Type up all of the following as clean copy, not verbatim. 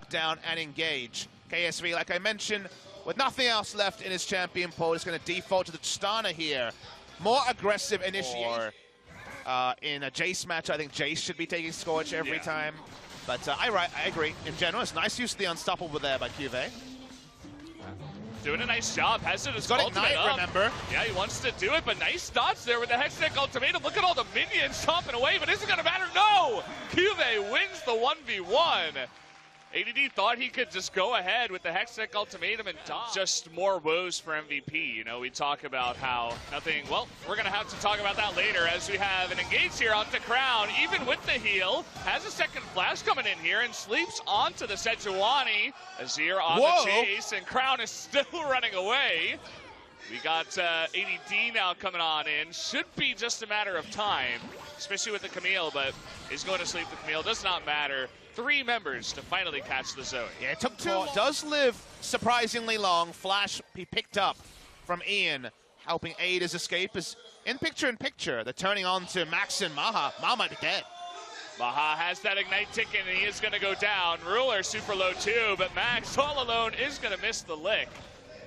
Down and engage. KSV, like I mentioned, with nothing else left in his champion pool, is going to default to the Tristana here. More aggressive initiation. In a Jace match, I think Jace should be taking Scorch every time. But I agree. In general, it's nice use of the Unstoppable there by QV. Doing a nice job. Has it. He's got Ignite, remember? Yeah, he wants to do it, but nice dots there with the Hextech Ultimatum. Look at all the minions chomping away, but is it going to matter? No! QV wins the 1v1. ADD thought he could just go ahead with the Hextech Ultimatum and dodge. Just more woes for MVP. You know, we talk about how nothing, well, we're going to have to talk about that later as we have an engage here onto Crown, even with the heal. Has a second flash coming in here and sleeps onto the Sejuani. Azir on the chase, and Crown is still running away. We got ADD now coming on in. Should be just a matter of time, especially with the Camille, but he's going to sleep the Camille. Does not matter. 3 members to finally catch the Zoe. Yeah, it took 2. Does live surprisingly long. Flash he picked up from Ian, helping aid his escape. Is in picture. They're turning on to Max and Maha. Maha might be dead. Maha has that Ignite ticket, and he is going to go down. Ruler super low too, but Max all alone is going to miss the lick.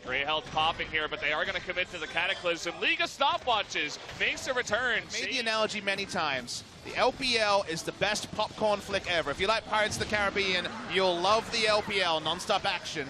Gray health popping here, but they are going to commit to the Cataclysm. League of Stopwatches makes a return. Made the analogy many times. The LPL is the best popcorn flick ever. If you like Pirates of the Caribbean, you'll love the LPL, non-stop action.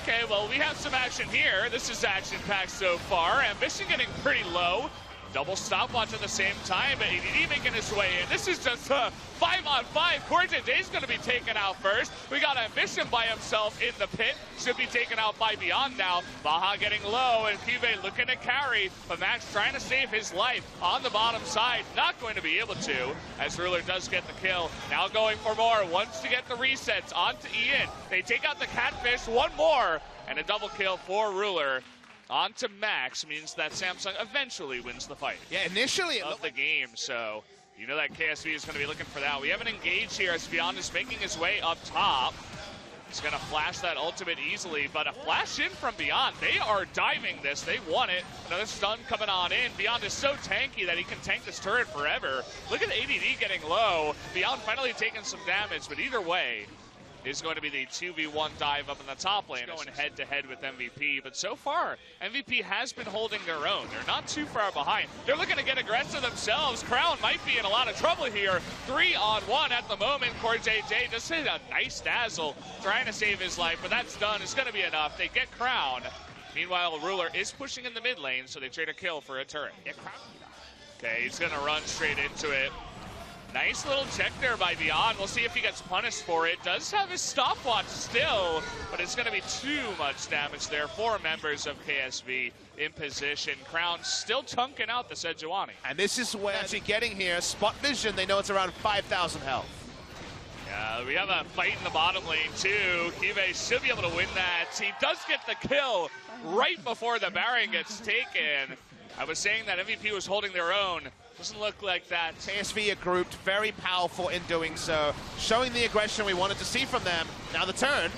Okay, well, we have some action here. This is action-packed so far. Ambition getting pretty low. Double stopwatch at the same time, but ADD making his way in. This is just a 5-on-5. Corte Day's going to be taken out first. We got Ambition by himself in the pit. Should be taken out by Beyond now. Baha getting low, and QV looking to carry, but Max trying to save his life on the bottom side. Not going to be able to, as Ruler does get the kill. Now going for more. Wants to get the resets onto Ian. They take out the Catfish. One more, and a double kill for Ruler. On to Max means that Samsung eventually wins the fight. Yeah, initially of the game, so you know that KSV is going to be looking for that. We have an engage here as Beyond is making his way up top. He's going to flash that ultimate easily, but a flash in from Beyond. They are diving this. They want it. Another stun coming on in. Beyond is so tanky that he can tank this turret forever. Look at ADD getting low. Beyond finally taking some damage, but either way, is going to be the 2v1 dive up in the top lane, going head-to-head with MVP. But so far, MVP has been holding their own. They're not too far behind. They're looking to get aggressive themselves. Crown might be in a lot of trouble here. 3-on-1 at the moment. CoreJJ just hit a nice dazzle, trying to save his life, but that's done. It's going to be enough. They get Crown. Meanwhile, Ruler is pushing in the mid lane, so they trade a kill for a turret. Okay, he's going to run straight into it. Nice little check there by Beyond. We'll see if he gets punished for it. Does have his stopwatch still, but it's going to be too much damage there. 4 members of KSV in position. Crown still chunking out the Sejuani. And this is where actually getting here. Spot vision, they know it's around 5,000 health. Yeah, we have a fight in the bottom lane too. QV should be able to win that. He does get the kill right before the Baron gets taken. I was saying that MVP was holding their own. Doesn't look like that. KSV are grouped, very powerful in doing so, showing the aggression we wanted to see from them. Now the turn.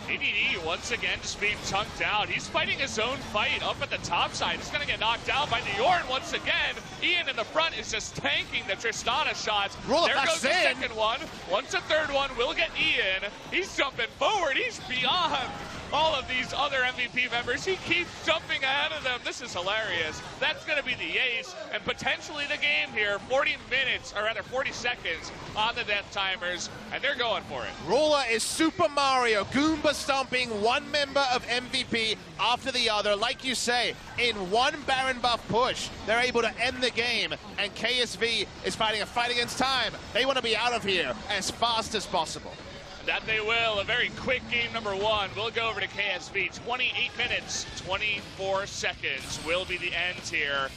ADD once again just being chunked out. He's fighting his own fight up at the top side. He's going to get knocked down by the Yorn once again. Ian in the front is just tanking the Tristana shots. There goes the second one. Once a third one will get Ian. He's jumping forward. He's beyond all of these other MVP members. He keeps jumping ahead of them. This is hilarious. That's going to be the ace and potentially the game here. 40 minutes, or rather 40 seconds on the death timers, and they're going for it. Ruler is Super Mario, Goomba stomping one member of MVP after the other. Like you say, in one Baron buff push, they're able to end the game, and KSV is fighting a fight against time. They want to be out of here as fast as possible. That they will. A very quick game number 1. We'll go over to KSV. 28 minutes, 24 seconds will be the end here.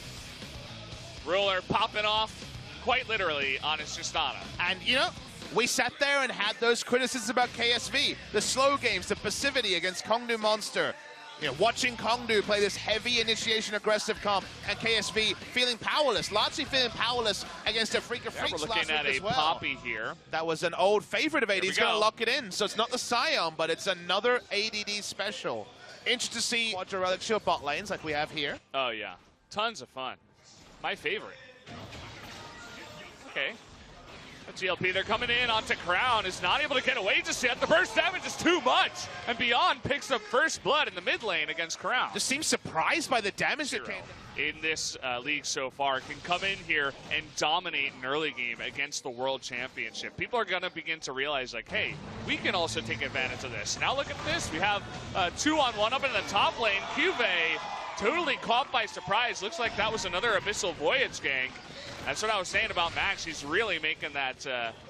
Ruler popping off quite literally on his Tristana. And you know, we sat there and had those criticisms about KSV. The slow games, the passivity against Kongdu Monster. You know, watching Kongdu play this heavy initiation aggressive comp, and KSV feeling powerless, largely feeling powerless against a freak of freaks we're looking last at week a as well. Poppy here. That was an old favorite of AD. He's going to go. lock it in, so it's not the Scion, but it's another ADD special. Interesting to see Quadra Relic Shield bot lanes like we have here. Oh yeah, tons of fun. My favorite. Okay. GLP, they're coming in onto Crown, is not able to get away just yet. The burst damage is too much, and Beyond picks up first blood in the mid lane against Crown. Just seems surprised by the damage that came. In this league so far, can come in here and dominate an early game against the World Championship. People are going to begin to realize, like, hey, we can also take advantage of this. Now look at this. We have 2-on-1 up in the top lane. QV totally caught by surprise. Looks like that was another Abyssal Voyage gank. That's what I was saying about Max. He's really making that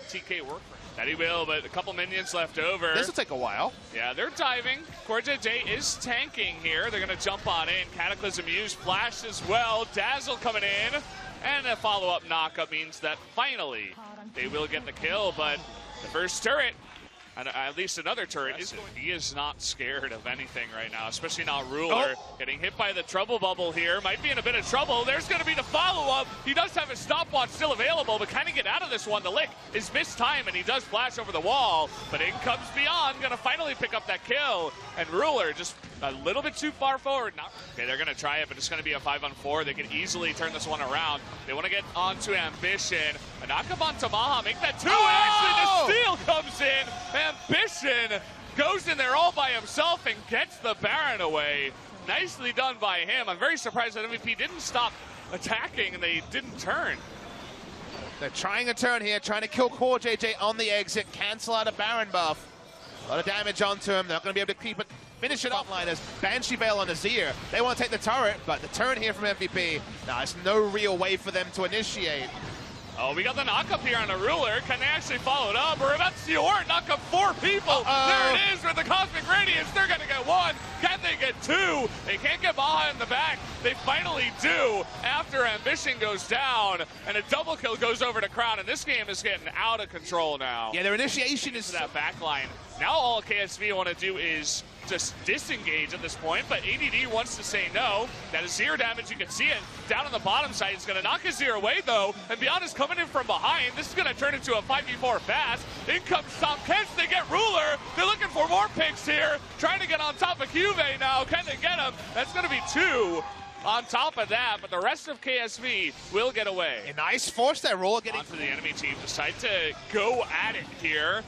TK work for him. That he will, but a couple minions left over. This will take a while. Yeah, they're diving. CoreJJ is tanking here. They're going to jump on in. Cataclysm used, flash as well. Dazzle coming in. And a follow-up knockup means that finally they will get the kill, but the first turret, and at least another turret, he is not scared of anything right now, especially not Ruler. Oh. Getting hit by the trouble bubble here. Might be in a bit of trouble. There's going to be the follow-up. He does have his stopwatch still available, but kind of get out of this one. The lick is missed time, and he does flash over the wall, but in comes Beyond, going to finally pick up that kill, and Ruler just a little bit too far forward. Okay, they're going to try it, but it's going to be a 5-on-4. They can easily turn this one around. They want to get onto Ambition. A knock-up onto Maha, make that 2, and actually the steal comes in. Ambition goes in there all by himself and gets the Baron away. Nicely done by him. I'm very surprised that MVP didn't stop attacking and they didn't turn. They're trying a turn here, trying to kill CoreJJ on the exit, cancel out a Baron buff. A lot of damage onto him. They're not going to be able to keep it. Finish it up, liners. Banshee Veil on Azir. They want to take the turret, but the turn here from MVP. Now, there's no real way for them to initiate. Oh, we got the knockup here on a Ruler. Can they actually follow it up? We're about to see Orn knock up 4 people. There it is with the Cosmic Radiance. They're going to get 1. Can they get 2? They can't get Maha in the back. They finally do after Ambition goes down, and a double kill goes over to Crown, and this game is getting out of control now. Yeah, their initiation is that back line. Now all KSV want to do is just disengage at this point, but ADD wants to say no. That Azir damage, you can see it down on the bottom side. It's going to knock Azir away, though, and Beyond is coming in from behind. This is going to turn into a 5v4 fast. In comes Tom Kents. They get Ruler. They're looking for more picks here, trying to get on top of QV now. Can they get him? That's going to be 2 on top of that, but the rest of KSV will get away. A nice force that roll getting onto the enemy team. Decide to go at it here.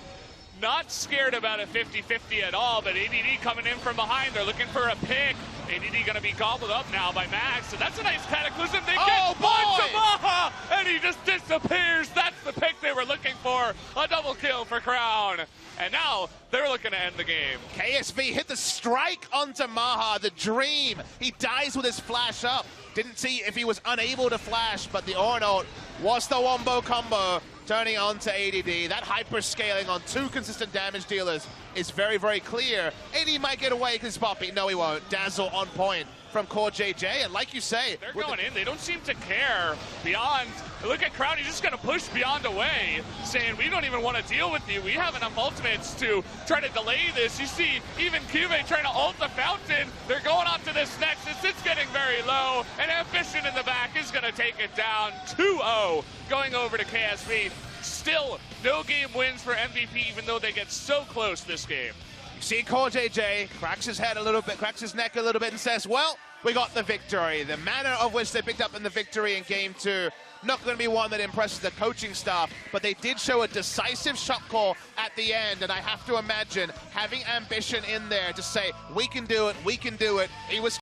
Not scared about a 50-50 at all, but ADD coming in from behind. They're looking for a pick. ADD going to be gobbled up now by Max, and that's a nice Cataclysm. They get one to Maha, and he just disappears. That's the pick they were looking for. A double kill for Crown. And now they're looking to end the game. KSV hit the strike onto Maha, the dream. He dies with his flash up. Didn't see if he was unable to flash, but the Ornalt was the wombo combo. Turning on to ADD. That hyper-scaling on 2 consistent damage dealers is very, very clear. AD might get away because Poppy. No, he won't. Dazzle on point from CoreJJ. And like you say, they're going in. They don't seem to care. Beyond, look at Crown. He's just going to push Beyond away, saying, we don't even want to deal with you. We have enough ultimates to try to delay this. You see, even QV trying to ult the fountain. They're going on to this next. It's getting very low. And Ambition in the back is going to take it down. 2-0 going over to KSV. Still, no game wins for MVP, even though they get so close this game. You see CoreJJ cracks his head a little bit, cracks his neck a little bit, and says, well, we got the victory. The manner of which they picked up in the victory in Game 2, not going to be one that impresses the coaching staff, but they did show a decisive shot call at the end, and I have to imagine having Ambition in there to say, we can do it, he was